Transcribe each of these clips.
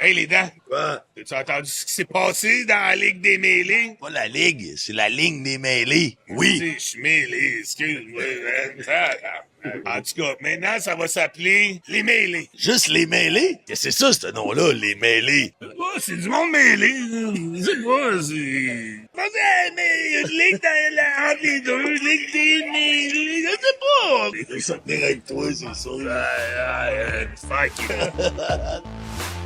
Hey, les dents! Quoi? As-tu entendu ce qui s'est passé dans la Ligue des mêlés? Pas la ligue, c'est la ligne des mêlés. Oui. Je suis mêlé, excuse-moi. En tout cas, maintenant, ça va s'appeler les mêlés. Juste les mêlés? Qu'est-ce que c'est ça, ce nom-là, les mêlés? Oh, c'est du monde mêlé. C'est quoi, c'est... Mais il y a une ligue entre les deux, ligue des mêlés, je sais pas. Je vais tenir avec toi, c'est ça. Fuck you.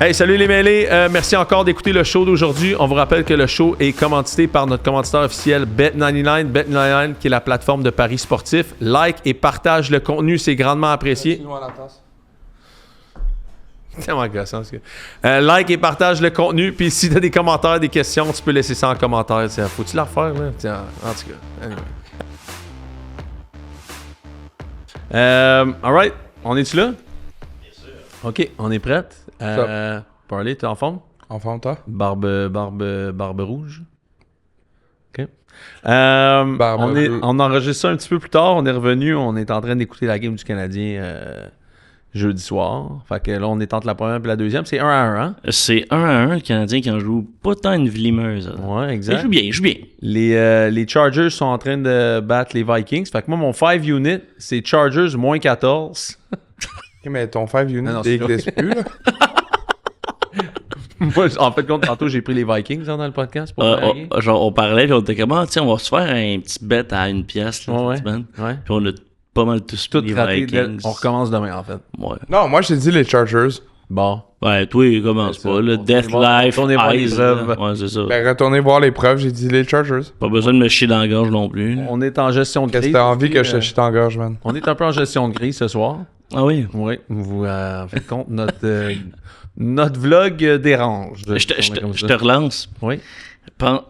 Hey, salut les mêlés. Merci encore d'écouter le show d'aujourd'hui. On vous rappelle que le show est commandité par notre commanditaire officiel Bet99. Bet99 qui est la plateforme de paris sportifs. Like et partage le contenu, c'est grandement apprécié. C'est tellement gossant, ce gars. Like et partage le contenu. Puis si tu as des commentaires, des questions, tu peux laisser ça en commentaire. Tiens, faut-tu la refaire, là? Tiens, en tout cas. Anyway. Alright. On est-tu là? Bien sûr. OK, on est prête. Parley, t'es en forme? En forme, toi? Barbe rouge. OK. On enregistre ça un petit peu plus tard. On est revenu. On est en train d'écouter la game du Canadien jeudi soir. Fait que là, on est entre la première et la deuxième. C'est 1-1, hein? C'est 1-1, le Canadien qui en joue pas tant une vlimeuse. Ouais, exact. Il joue bien. Les Chargers sont en train de battre les Vikings. Fait que moi, mon 5 unit, c'est Chargers moins 14. Ok, mais ton 5 unit n'existe plus, là. Moi, en fait, tantôt, j'ai pris les Vikings dans le podcast pour genre, on parlait, puis on était comme, tiens, on va se faire un petit bet à 1 pièce, là, ouais, cette semaine. Ouais. Puis on a pas mal tous Tout les raté. Vikings. On recommence demain, en fait. Ouais. Non, moi, j'ai dit les Chargers. Bon. Ouais, toi, il commence pas, là. Death Life, Retournez voir les Eyes, preuves. là. Ouais, c'est ça. Ben, retournez voir les preuves, j'ai dit les Chargers. Pas besoin de me chier dans la gorge non plus, là. On est en gestion de Qu'est-ce crise. que t'as envie que je te chie en gorge, man? On est un peu en gestion de crise ce soir. Ah oui? Oui. Vous faites compte, notre vlog dérange. Je te relance. Oui.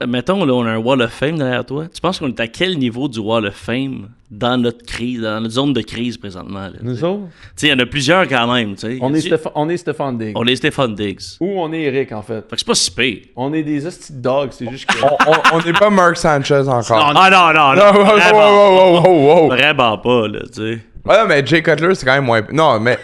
Mettons, là, on a un Wall of Fame derrière toi. Tu penses qu'on est à quel niveau du Wall of Fame dans notre crise, dans notre zone de crise présentement? Là, Nous autres? Tu sais, il y en a plusieurs quand même. On est Stéphane Diggs. On est Stéphane Diggs. Ou on est Eric, en fait. Fait que c'est pas si pire. On est des hosties de dogs, c'est juste que... On n'est pas Mark Sanchez encore. Non. Vraiment pas, là, tu sais. Ouais, mais Jay Cutler, c'est quand même moins... Non, mais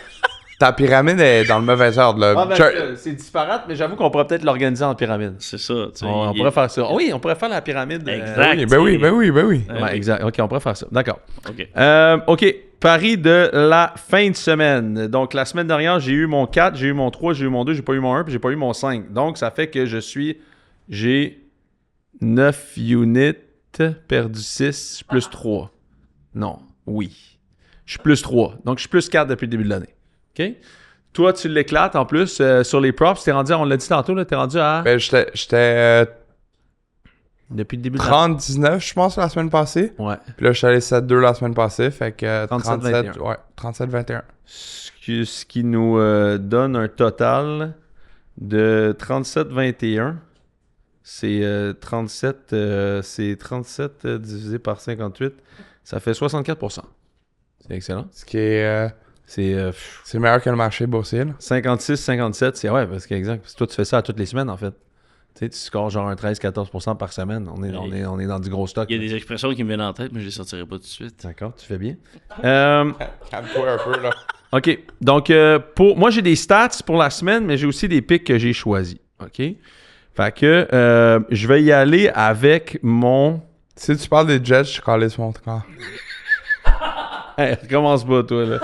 ta pyramide est dans le mauvais ordre, là. C'est disparate, mais j'avoue qu'on pourrait peut-être l'organiser en pyramide. C'est ça, tu sais. On pourrait faire ça. Oui, on pourrait faire la pyramide. Exact. Ben oui. Ouais, exact. OK, on pourrait faire ça. D'accord. OK. OK. Paris de la fin de semaine. Donc, la semaine dernière, j'ai eu mon 4, j'ai eu mon 3, j'ai eu mon 2, j'ai pas eu mon 1, puis j'ai pas eu mon 5. Donc, ça fait que j'ai 9 units, perdu 6, plus 3. Non. Oui. Je suis plus 3. Donc, je suis plus 4 depuis le début de l'année. OK? Toi, tu l'éclates en plus sur les props. T'es rendu, on l'a dit tantôt, t'es rendu à... Ben, j'étais depuis le début de l'année. 30-19, je pense, la semaine passée. Ouais. Puis là, je suis allé 7-2 la semaine passée. Fait que 37-21. Ouais, 37-21. Ce qui nous donne un total de 37-21. C'est 37 divisé par 58. Ça fait 64%. C'est excellent. Ce qui est... C'est meilleur que le marché boursier, là. 56-57, c'est ouais, parce que exact. Parce que toi, tu fais ça à toutes les semaines, en fait. Tu sais, tu scores genre un 13-14% par semaine. On est dans du gros stock. Il y a là. des expressions qui me viennent en tête, mais je les sortirai pas tout de suite. D'accord, tu fais bien. Calme-toi un peu, là. OK. Donc, moi, j'ai des stats pour la semaine, mais j'ai aussi des picks que j'ai choisis. OK? Fait que je vais y aller avec mon... Si tu parles des Jets, je calisse mon corps. Hey, recommence pas, toi, là.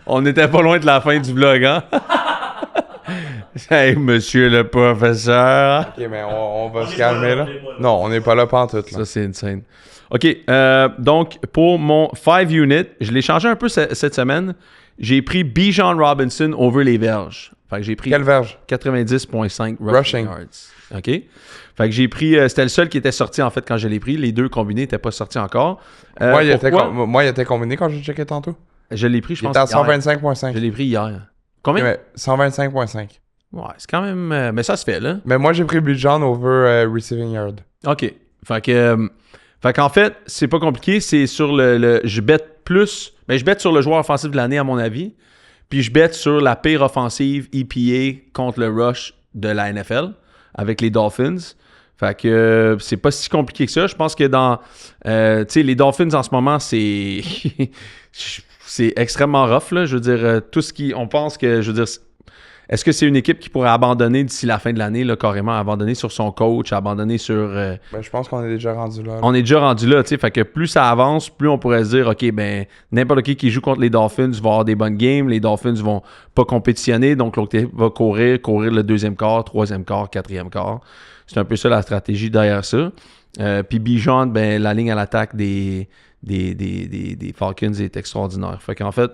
On était pas loin de la fin du vlog, hein? Hey, monsieur le professeur. Ok, mais on va se calmer, là. Non, on n'est pas là pantoute, là. Ça, c'est insane. OK, donc, pour mon 5 unit, je l'ai changé un peu cette semaine. J'ai pris Bijan Robinson over les verges. Fait que j'ai pris... Quelle verge? 90.5 Rushing yards. OK? Fait que j'ai pris... c'était le seul qui était sorti, en fait, quand je l'ai pris. Les deux combinés n'étaient pas sortis encore. Moi, il était combiné quand j'ai checké tantôt. Je l'ai pris, je Il pense, était à 125.5. Je l'ai pris hier. Combien? Okay, 125.5. Ouais, c'est quand même... mais ça se fait, là. Mais moi, j'ai pris Bijan over receiving yard. OK. Fait qu'en fait, c'est pas compliqué. C'est sur le je bette plus... Ben, je bette sur le joueur offensif de l'année, à mon avis. Puis je bette sur la pire offensive EPA contre le rush de la NFL avec les Dolphins. Fait que c'est pas si compliqué que ça. Je pense que dans... tu sais, les Dolphins, en ce moment, c'est... c'est extrêmement rough, là. Je veux dire, tout ce qui... On pense que... Je veux dire... Est-ce que c'est une équipe qui pourrait abandonner d'ici la fin de l'année, là, carrément, abandonner sur son coach, abandonner sur... Ben, je pense qu'on est déjà rendu là. On est déjà rendu là, tu sais, fait que plus ça avance, plus on pourrait se dire, OK, ben, n'importe qui joue contre les Dolphins va avoir des bonnes games, les Dolphins vont pas compétitionner, donc l'autre équipe va courir le deuxième quart, troisième quart, quatrième quart. C'est un peu ça la stratégie derrière ça. Puis Bijan, ben, la ligne à l'attaque des Falcons est extraordinaire. Fait qu'en fait,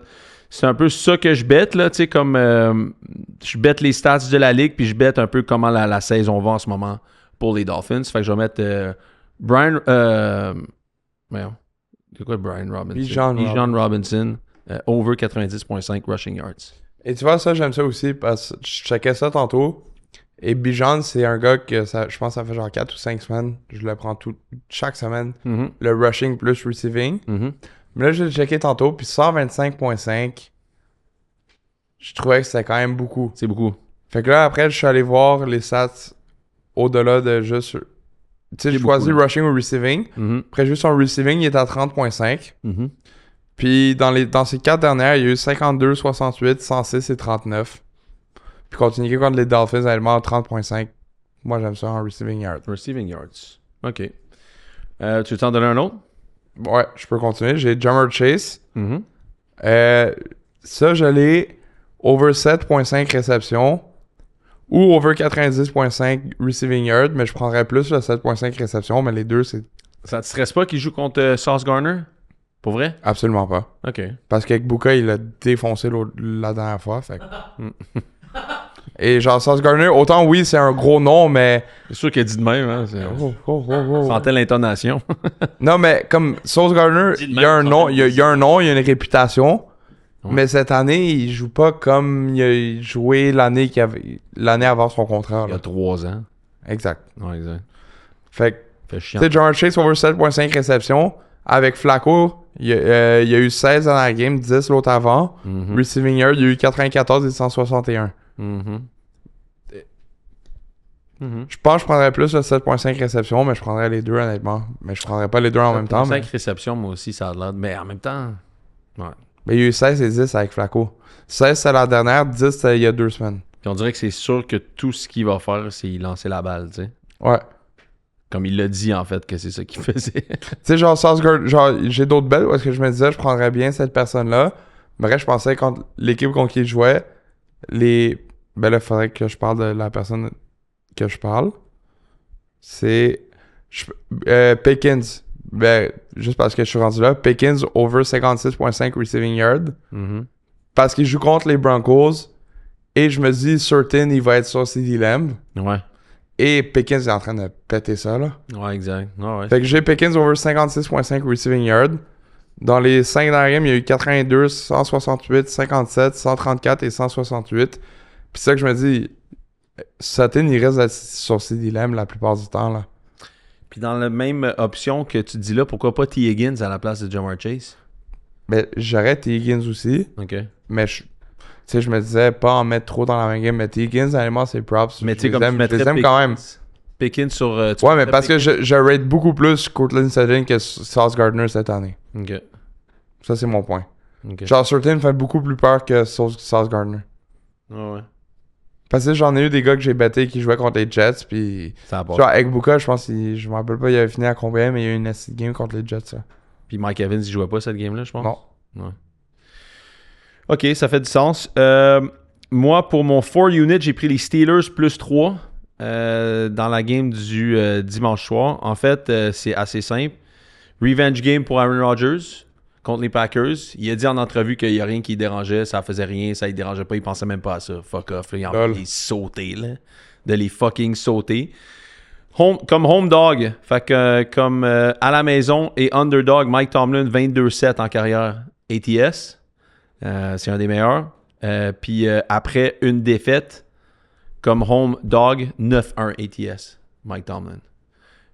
c'est un peu ça que je bête, là, tu sais, comme je bête les stats de la ligue, puis je bête un peu comment la saison va en ce moment pour les Dolphins. Fait que je vais mettre Brian... voyons, c'est quoi Brian Robinson? Bijan Robinson, over 90.5 rushing yards. Et tu vois, ça, j'aime ça aussi, parce que je checkais ça tantôt. Et Bijan, c'est un gars que je pense que ça fait genre 4 ou 5 semaines. Je le prends chaque semaine. Mm-hmm. Le rushing plus receiving. Mm-hmm. Mais là, je l'ai checké tantôt, puis 125.5, je trouvais que c'était quand même beaucoup. C'est beaucoup. Fait que là, après, je suis allé voir les stats au-delà de juste... Tu sais, j'ai choisi rushing ou receiving. Mm-hmm. Après, juste son receiving, il est à 30.5. Mm-hmm. Puis dans ces 4 dernières, il y a eu 52, 68, 106 et 39. Puis continuer contre les Dolphins, elle est à 30.5. Moi, j'aime ça en receiving yards. Receiving yards. OK. Tu veux t'en donner un autre? Ouais, je peux continuer. J'ai Jamar Chase. Mm-hmm. Ça, je l'ai over 7.5 réceptions ou over 90.5 receiving yards, mais je prendrais plus le 7.5 réceptions, mais les deux, c'est... Ça te stresse pas qu'il joue contre Sauce Gardner? Pour vrai? Absolument pas. OK. Parce qu'avec Buka, il l'a défoncé la dernière fois, fait que... Et genre, Sauce Gardner, autant oui, c'est un gros nom, mais... C'est sûr qu'il a dit de même, hein? Oh. Sentait l'intonation. Non, mais comme Sauce Gardner, il y a un nom, il y a un nom, il y a une réputation. Ouais. Mais cette année, il joue pas comme il a joué l'année avant son contrat. Il y Là. a 3 ans. Exact. Ouais, exact. Fait que, Fait tu chiant. sais, Jamar Chase over 7.5 réceptions. Avec Flacco, il y a eu 16 dans la game, 10 l'autre avant. Mhm. Receiving yard, il y a eu 94 et 161. Mhm. Mhm. Je pense que je prendrais plus le 7.5 réceptions, mais je prendrais les deux honnêtement. Mais je prendrais pas les deux en même temps. 5 Mais... réceptions, moi aussi, ça a l'air. Mais en même temps. Ouais. Mais il y a eu 16 et 10 avec Flacco. 16 c'est la dernière, 10 c'était il y a 2 semaines. Puis on dirait que c'est sûr que tout ce qu'il va faire, c'est lancer la balle, tu sais. Ouais. Comme il l'a dit, en fait, que c'est ça qu'il faisait. Tu sais, genre, genre, j'ai d'autres belles où est-ce que je me disais, je prendrais bien cette personne-là. Bref, je pensais contre l'équipe contre qui il jouait, ben là, il faudrait que je parle de la personne que je parle. C'est Pickens. Ben, juste parce que je suis rendu là. Pickens over 56.5 receiving yard. Mhm. Parce qu'il joue contre les Broncos. Et je me dis, certain, il va être sur CeeDee Lamb. Ouais. Et Pickens est en train de péter ça, là. Ouais, exact. Ouais. Fait que j'ai Pickens over 56.5 receiving yard. Dans les 5 dernières games, il y a eu 82, 168, 57, 134 et 168. Puis c'est ça que je me dis, Sutton, il reste sur CeeDee Lamb la plupart du temps, là. Puis dans la même option que tu dis là, pourquoi pas T. Higgins à la place de Jamar Chase? Mais j'aurais T. Higgins aussi. OK. Mais tu sais, je me disais pas en mettre trop dans la même game. Mais T. Higgins, honnêtement, c'est props. Mais tu sais, je comme les tu aime, je mettrais les aime quand même. Pickens sur... tu Ouais, mais mettrais parce que je rate beaucoup plus Courtland Sutton que Sauce Gardner cette année. OK. Ça, c'est mon point. OK. Genre, Sutton fait beaucoup plus peur que Sauce Gardner. Ouais. Parce que j'en ai eu des gars que j'ai battés qui jouaient contre les Jets, puis... Ça a pas. Genre, avec Buka, je pense je me rappelle pas, il avait fini à combien, mais il y a eu une nasty game contre les Jets, ça. Puis Mike Evans, il jouait pas cette game-là, je pense? Non. Ouais. OK, ça fait du sens. Moi, pour mon 4 unit, j'ai pris les Steelers plus 3 dans la game du dimanche soir. En fait, c'est assez simple. Revenge game pour Aaron Rodgers contre les Packers. Il a dit en entrevue qu'il n'y a rien qui le dérangeait, ça faisait rien, ça ne dérangeait pas, il pensait même pas à ça. Fuck off, là, il a envie de les sauter, là. De les fucking sauter. Comme home dog, fait que comme à la maison et underdog, Mike Tomlin 22-7 en carrière ATS. C'est un des meilleurs. Puis après une défaite, comme home dog, 9-1 ATS, Mike Tomlin.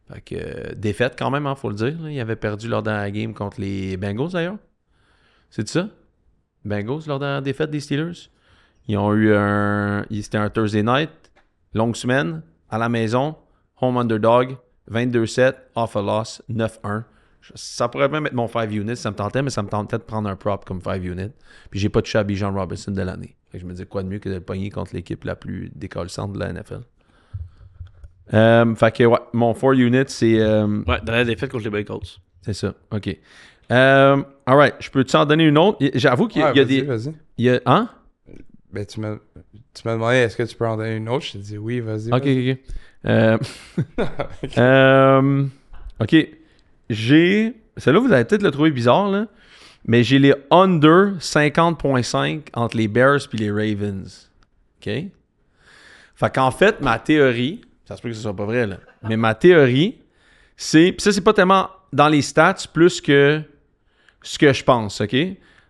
Fait que défaite quand même, faut le dire. Là. Il avait perdu lors de la game contre les Bengals d'ailleurs. C'est ça? Bengals lors de la défaite des Steelers. Ils ont eu c'était un Thursday night, longue semaine, à la maison, home underdog, 22-7, off a loss, 9-1. Ça pourrait même être mon 5 unit si ça me tentait, mais ça me tentait de prendre un prop comme 5 unit. Puis j'ai pas touché à Bijan Robinson de l'année. Fait que je me disais, quoi de mieux que de le pogner contre l'équipe la plus décalissante de la NFL. Fait que, ouais, mon 4 unit, c'est... Ouais, dans la défaite contre les Bengals. C'est ça, OK. Alright, je peux-tu en donner une autre? J'avoue qu'il y a, Ouais, des... Vas-y. Il y a... Hein? Ben, tu m'as demandé est-ce que tu peux en donner une autre. Je t'ai dit oui, vas-y. OK, vas-y. OK. OK. Celle-là, vous allez peut-être le trouver bizarre, là. Mais j'ai les under 50.5 entre les Bears et les Ravens. OK? Fait qu'en fait, ma théorie, ça se peut que ce soit pas vrai, là, mais ma théorie, c'est... Puis ça, c'est pas tellement dans les stats plus que ce que je pense, OK?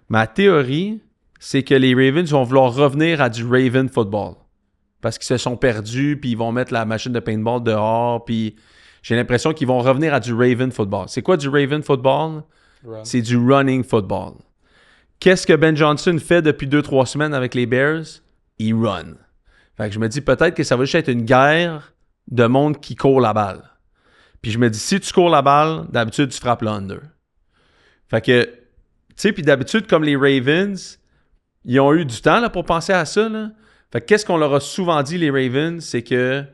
Ma théorie, c'est que les Ravens vont vouloir revenir à du Raven football. Parce qu'ils se sont perdus, puis ils vont mettre la machine de paintball dehors, puis j'ai l'impression qu'ils vont revenir à du Raven football. C'est quoi du Raven football? Run. C'est du running football. Qu'est-ce que Ben Johnson fait depuis 2-3 semaines avec les Bears? Il run. Fait que je me dis peut-être que ça va juste être une guerre de monde qui court la balle. Puis je me dis, si tu cours la balle, d'habitude, tu frappes le under. Fait que, tu sais, puis d'habitude, comme les Ravens, ils ont eu du temps là, pour penser à ça. Là. Fait que qu'est-ce qu'on leur a souvent dit, les Ravens, c'est que, tu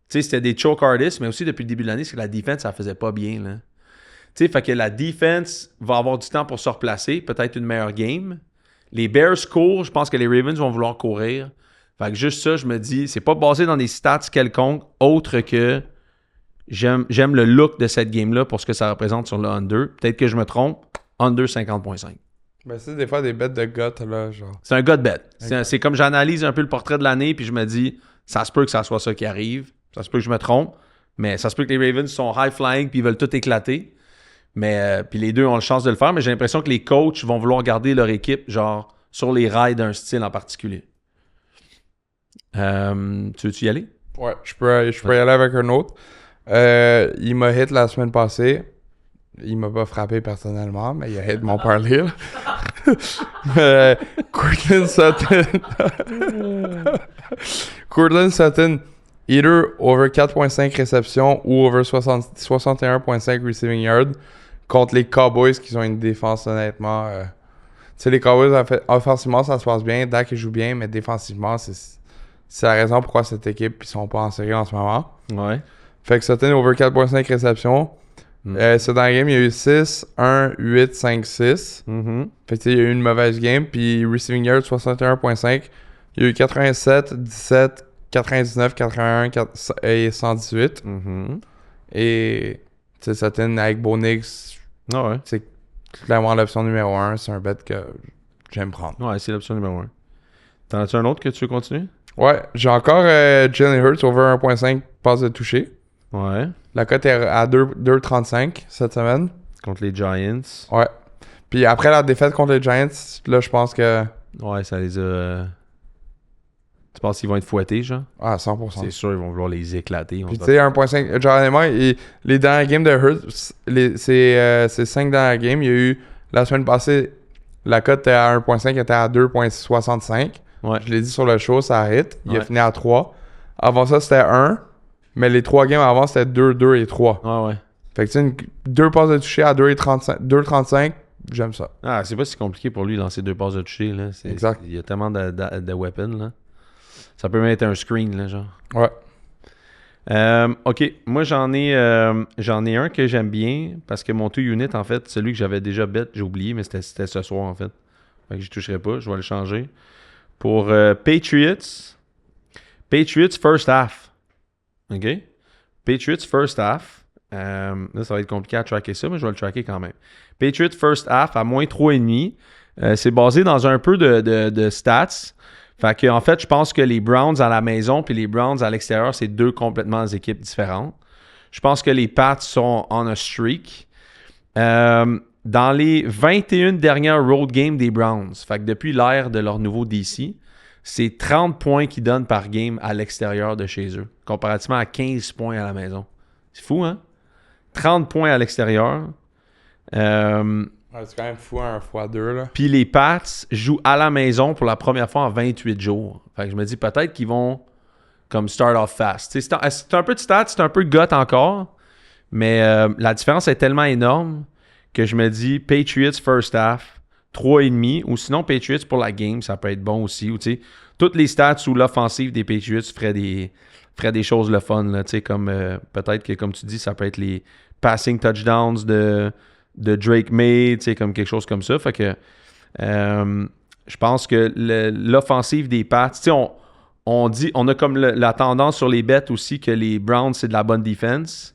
sais, c'était des choke artists, mais aussi depuis le début de l'année, c'est que la défense, ça faisait pas bien, là. Tu sais, fait que la défense va avoir du temps pour se replacer, peut-être une meilleure game. Les Bears courent, je pense que les Ravens vont vouloir courir. Fait que juste ça, je me dis, c'est pas basé dans des stats quelconques, autre que j'aime le look de cette game-là pour ce que ça représente sur le under. Peut-être que je me trompe, under 50.5. Ben, c'est des fois des bêtes de gut, là, genre. C'est un god bet. Okay. C'est comme j'analyse un peu le portrait de l'année, puis je me dis, ça se peut que ça soit ça qui arrive. Ça se peut que je me trompe, mais ça se peut que les Ravens sont high-flying puis ils veulent tout éclater. Mais puis les deux ont la chance de le faire, mais j'ai l'impression que les coachs vont vouloir garder leur équipe, genre, sur les rails d'un style en particulier. Tu veux-tu y aller? Ouais, je peux y aller avec un autre. Il m'a hit la semaine passée. Il m'a pas frappé personnellement, mais il a hit mon parlay. Courtland Sutton. Courtland Sutton, either over 4.5 réceptions ou over 61.5 receiving yards contre les Cowboys qui ont une défense honnêtement. Tu sais, les Cowboys, offensivement, ça se passe bien. Dak, il joue bien, mais défensivement, c'est la raison pourquoi cette équipe, ils sont pas en série en ce moment. Ouais. Fait que Sutton, over 4.5 réceptions. C'est dans la game, il y a eu 6, 1, 8, 5, 6. Fait que il y a eu une mauvaise game. Puis receiving yard 61.5. Il y a eu 87, 17, 99, 81 et 118. Et tu sais, Sutton avec Bo Nix, c'est clairement l'option numéro 1. C'est un bet que j'aime prendre. Ouais, c'est l'option numéro 1. T'en as-tu un autre que tu veux continuer? Ouais, j'ai encore Jalen Hurts over 1.5 passes de toucher. Ouais. La cote est à 2,35 cette semaine. Contre les Giants. Ouais. Puis après la défaite contre les Giants, là, je pense que... Ouais, ça les a... Tu penses qu'ils vont être fouettés, genre? Ah, 100%. C'est sûr, ils vont vouloir les éclater. Puis tu sais, 1.5... Genre, honnêtement, les dernières games de Hurts, c'est 5 dernières games. Il y a eu... La semaine passée, la cote était à 1.5, elle était à 2.65. Ouais. Je l'ai dit sur le show, ça arrête. Il a Ouais. fini à 3. Avant ça, c'était 1. Mais les 3 games avant, c'était 2, 2 et 3. Ouais. Fait que tu sais, 2 passes de toucher à 2,35, j'aime ça. Ah, c'est pas si compliqué pour lui de lancer 2 passes de toucher, là. Exact. Il y a tellement de weapons, là. Ça peut même être un screen, là, genre. Ouais. OK. Moi, j'en ai un que j'aime bien parce que mon 2 unit, en fait, celui que j'avais déjà bet, j'ai oublié, mais c'était ce soir, en fait. Fait que je toucherai pas. Je vais le changer. Pour Patriots first half. OK? Patriots first half. Là, ça va être compliqué à tracker ça, mais je vais le tracker quand même. Patriots first half à moins 3,5. C'est basé dans un peu de stats. Fait que, en fait, je pense que les Browns à la maison puis les Browns à l'extérieur, c'est deux complètement des équipes différentes. Je pense que les Pats sont on a streak. Dans les 21 dernières road games des Browns, fait que depuis l'ère de leur nouveau DC, c'est 30 points qu'ils donnent par game à l'extérieur de chez eux, comparativement à 15 points à la maison. C'est fou, hein? 30 points à l'extérieur. Ouais, c'est quand même fou, 1 x 2, là. Puis les Pats jouent à la maison pour la première fois en 28 jours. Fait que je me dis peut-être qu'ils vont comme start off fast. C'est un peu de stats, c'est un peu de gut encore, mais la différence est tellement énorme que je me dis Patriots first half, 3,5, ou sinon Patriots pour la game, ça peut être bon aussi. Ou tu sais, toutes les stats où l'offensive des Patriots ferait des choses le fun, là, tu sais, comme peut-être que, comme tu dis, ça peut être les passing touchdowns de Drake May, tu sais, comme quelque chose comme ça. Fait que je pense que l'offensive des Pats, tu sais, on a comme la tendance sur les bets aussi que les Browns, c'est de la bonne defense,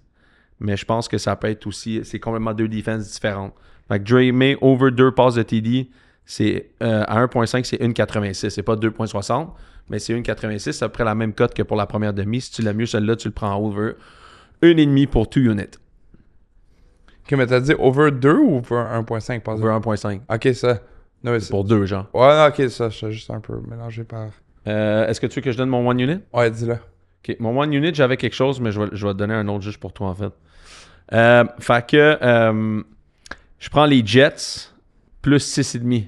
mais je pense que ça peut être aussi, c'est complètement deux defenses différentes. Fait que Drake May over 2 passes de TD, c'est à 1.5, c'est 1.86. C'est pas 2.60, mais c'est 1.86. C'est à peu près la même cote que pour la première demi. Si tu l'as mieux, celle-là, tu le prends over 1,5 pour 2 units. Ok, mais t'as dit over 2 ou over 1.5? Over 1.5. Ok, ça. Non, mais C'est pour 2, genre. Ouais, non, ok, ça, je suis juste un peu mélangé par... Est-ce que tu veux que je donne mon 1 unit? Ouais, dis-le. Ok, mon 1 unit, j'avais quelque chose, mais je vais te donner un autre juste pour toi, en fait. Fait que je prends les Jets plus 6,5.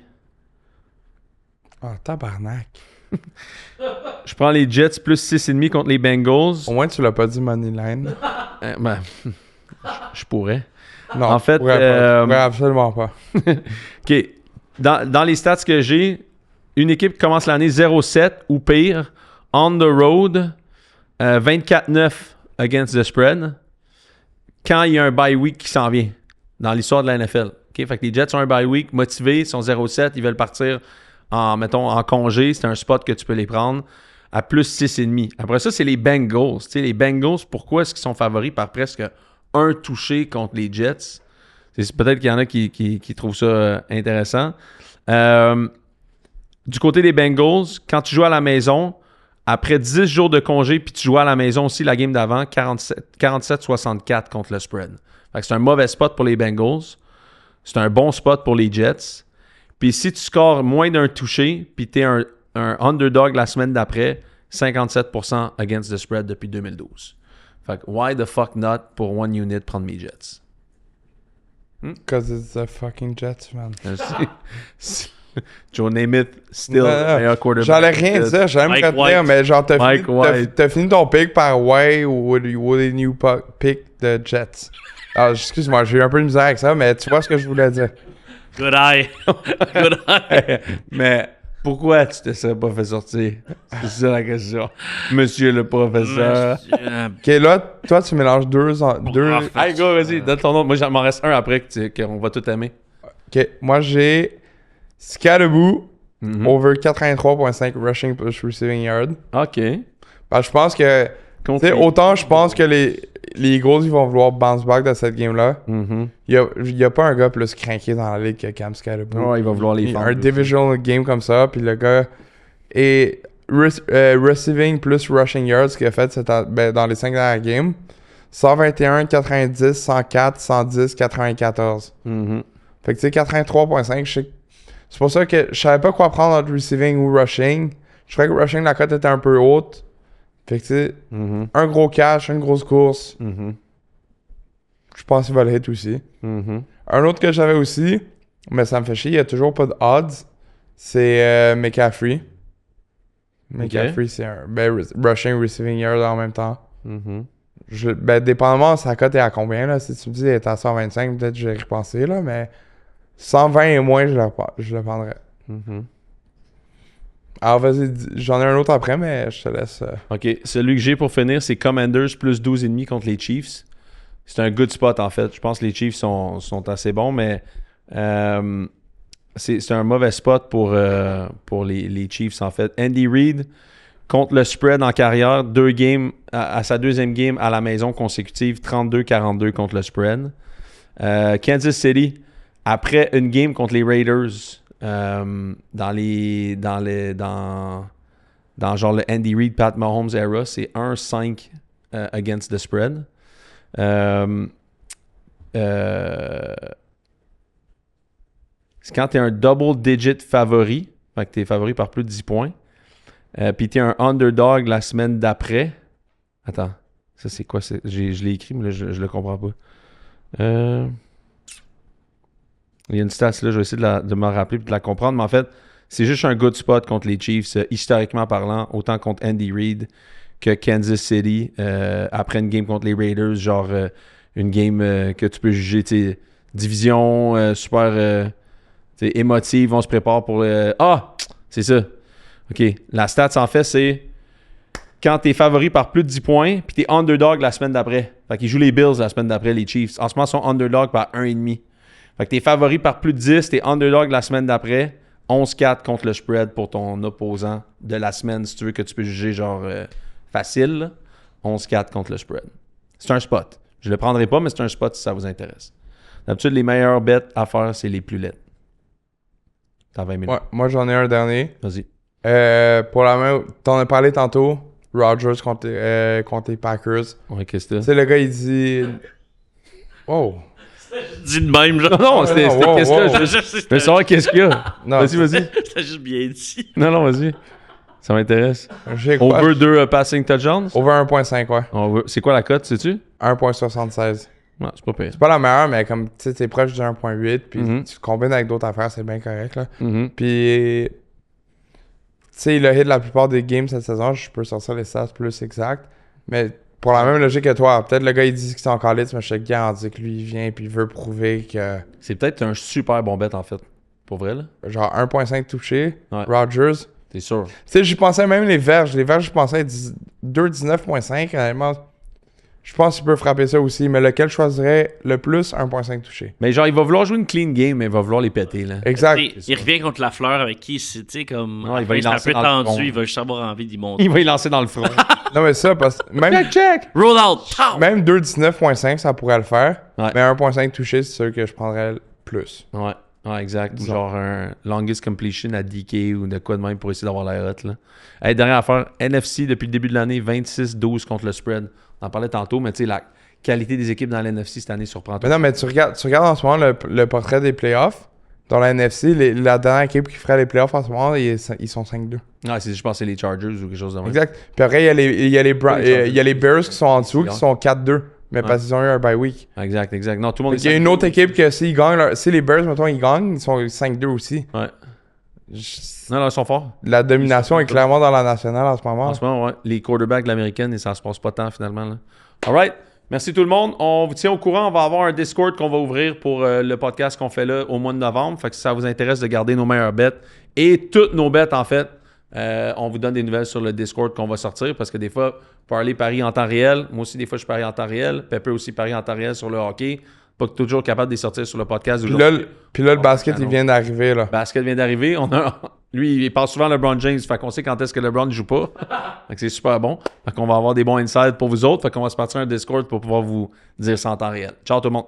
Ah, tabarnak. Je prends les Jets plus 6,5 contre les Bengals. Au moins, tu l'as pas dit Moneyline. Ben, je pourrais. Non, En fait, ouais, absolument pas. OK. Dans les stats que j'ai, une équipe commence l'année 0-7 ou pire, on the road, 24-9 against the spread, quand il y a un bye week qui s'en vient dans l'histoire de la NFL. OK? Fait que les Jets ont un bye week, motivés, ils sont 0-7, ils veulent partir en congé. C'est un spot que tu peux les prendre à plus 6,5. Après ça, c'est les Bengals. Tu sais, les Bengals, pourquoi est-ce qu'ils sont favoris par presque un touché contre les Jets? Peut-être qu'il y en a qui trouvent ça intéressant. Du côté des Bengals, quand tu joues à la maison, après 10 jours de congé, puis tu joues à la maison aussi la game d'avant, 47-64 contre le spread. Fait que c'est un mauvais spot pour les Bengals. C'est un bon spot pour les Jets. Puis si tu scores moins d'un touché, puis tu es un underdog la semaine d'après, 57% against the spread depuis 2012. Fait que why the fuck not pour 1 unit prendre mes Jets? Cause it's the fucking Jets, man. Joe Namath, still meilleur quarterback. J'allais rien dire, j'allais me Mike retenir, White. mais genre, Mike t'as fini ton pick par Why wouldn't you pick the Jets? Alors, excuse-moi, j'ai eu un peu de misère avec ça, mais tu vois ce que je voulais dire. Good eye. Good eye. Mais pourquoi tu te serais pas fait sortir? C'est ça la question. Monsieur le professeur. Ok, là, toi, tu mélanges deux... Hey, go, vas-y, donne ton nom. Moi, j'en m'en reste un après qu'on va tout aimer. Ok, moi, j'ai Scalaboo over 83.5 rushing plus receiving yard. OK. Ben, je pense que... Tu sais, autant je pense que les Eagles, ils vont vouloir bounce back dans cette game-là. Il y a pas un gars plus craqué dans la ligue que Cam Scalaboo. Ouais, il va vouloir les faire. Un divisional game comme ça, puis le gars est receiving plus rushing yards qu'il a fait dans les 5 dernières games. 121, 90, 104, 110, 94. Fait que tu sais, 83.5, c'est pour ça que je savais pas quoi prendre entre receiving ou rushing. Je trouvais que rushing, la cote était un peu haute. Fait que tu sais, un gros cash, une grosse course. Je pense qu'il va le hit aussi. Un autre que j'avais aussi, mais ça me fait chier, il n'y a toujours pas de odds, c'est McCaffrey. McCaffrey, c'est un rushing, receiving yard en même temps. Dépendamment, sa cote est à combien, là? Si tu me dis qu'elle est à 125, peut-être que je vais y repenser, là, mais 120 et moins, je le prendrais. Alors, vas-y, j'en ai un autre après, mais je te laisse... OK. Celui que j'ai pour finir, c'est Commanders plus 12,5 contre les Chiefs. C'est un good spot, en fait. Je pense que les Chiefs sont assez bons, mais c'est un mauvais spot pour les Chiefs, en fait. Andy Reid, contre le spread en carrière, 2 games, à sa deuxième game à la maison consécutive, 32-42 contre le spread. Kansas City, après une game contre les Raiders... dans genre le Andy Reid, Pat Mahomes era, c'est 1-5 against the spread. C'est quand tu es un double digit favori, fait que tu es favori par plus de 10 points, puis tu es un underdog la semaine d'après. Attends, ça c'est quoi? Je l'ai écrit, mais là, je le comprends pas. Il y a une stat là, je vais essayer de me rappeler et de la comprendre, mais en fait, c'est juste un good spot contre les Chiefs, historiquement parlant, autant contre Andy Reid que Kansas City, après une game contre les Raiders, genre une game que tu peux juger division super émotive. On se prépare pour le... Ah! C'est ça. OK. La stats, en fait, c'est quand t'es favori par plus de 10 points puis t'es underdog la semaine d'après. Fait qu'ils jouent les Bills la semaine d'après, les Chiefs. En ce moment, ils sont underdog par 1,5. Fait que t'es favori par plus de 10, t'es underdog la semaine d'après. 11-4 contre le spread pour ton opposant de la semaine, si tu veux que tu peux juger genre facile. Là. 11-4 contre le spread. C'est un spot. Je le prendrai pas, mais c'est un spot si ça vous intéresse. D'habitude, les meilleures bets à faire, c'est les plus laides. T'as 20 minutes. Ouais, moi, j'en ai un dernier. Vas-y. Pour la main, t'en as parlé tantôt. Rodgers contre les Packers. Ouais, qu'est-ce que Tu c'est? sais, le gars, il dit... Oh! Dis de même, genre. Non, c'était wow, qu'est-ce wow. que je veux savoir qu'est-ce qu'il y a. Non, Vas-y. C'était juste bien dit. Non, vas-y. Ça m'intéresse. j'ai quoi? Over 2 passing touchdowns? Over 1.5, ouais. C'est quoi la cote, sais-tu? 1.76. Non, c'est pas pire. C'est pas la meilleure, mais comme, tu sais, t'es proche du 1.8, puis Mhm. tu combines avec d'autres affaires, c'est bien correct, là. Mhm. Puis, tu sais, il a hit la plupart des games cette saison. Je peux sortir les stats plus exacts. Mais pour la même logique que toi, peut-être le gars, il dit qu'ils sont encore lit, mais je te garantis que lui, il vient puis il veut prouver que, C'est peut-être un super bon bet, en fait. Pour vrai, là. genre, 1.5 touché, Ouais. Rodgers. T'es sûr? Tu sais, j'y pensais même les verges. Les verges, je pensais 2,19.5. Honnêtement, je pense qu'il peut frapper ça aussi. Mais lequel je choisirais le plus? 1.5 touché. Mais genre, il va vouloir jouer une clean game, mais il va vouloir les péter, là. Exact. Il revient contre la fleur avec qui, tu sais, comme. Ouais, il va y c'est un lancer peu dans le front. tendu, il va juste avoir envie d'y monter. Il va y lancer dans le front. Non, mais ça, parce que même, Roll out! Pow! même 2,19.5, ça pourrait le faire. Ouais. Mais 1.5 touché, c'est sûr que je prendrais le plus. Ouais, exact. Disons. Genre un longest completion à DK ou de quoi de même pour essayer d'avoir la hot, là. Hey, dernière affaire, NFC depuis le début de l'année, 26-12 contre le spread. On en parlait tantôt, mais tu sais, la qualité des équipes dans l'NFC cette année surprend tout. Mais non, mais tu regardes en ce moment le portrait des playoffs. Dans la NFC, la dernière équipe qui ferait les playoffs en ce moment, ils sont 5-2. Ouais, je pense que c'est les Chargers ou quelque chose de même. Exact. Puis après, il y a les Bears qui sont en dessous, qui sont 4-2. Mais Ouais. parce qu'ils ont eu un bye week. Exact. Non, tout le monde Il y a une autre équipe que s'ils gagnent, si les Bears, mettons, ils gagnent, ils sont 5-2 aussi. Ouais. Je- Non, ils sont forts. La domination est clairement dans la nationale en ce moment. En ce moment, ouais. Les quarterbacks de l'américaine, et ça se passe pas tant finalement. Là. All right. Merci tout le monde. On vous tient au courant. On va avoir un Discord qu'on va ouvrir pour le podcast qu'on fait là au mois de novembre. Fait que si ça vous intéresse de garder nos meilleures bêtes et toutes nos bêtes, en fait, on vous donne des nouvelles sur le Discord qu'on va sortir parce que des fois, parler paris en temps réel. Moi aussi, des fois, je parie en temps réel. Pepper aussi parie en temps réel sur le hockey. Pas toujours capable de les sortir sur le podcast. Puis là, le basket, il vient d'arriver, là. Basket vient d'arriver. Lui, il parle souvent à LeBron James. Fait qu'on sait quand est-ce que LeBron ne joue pas. Fait que c'est super bon. Fait qu'on va avoir des bons insights pour vous autres. Fait qu'on va se partir un Discord pour pouvoir vous dire ça en temps réel. Ciao tout le monde.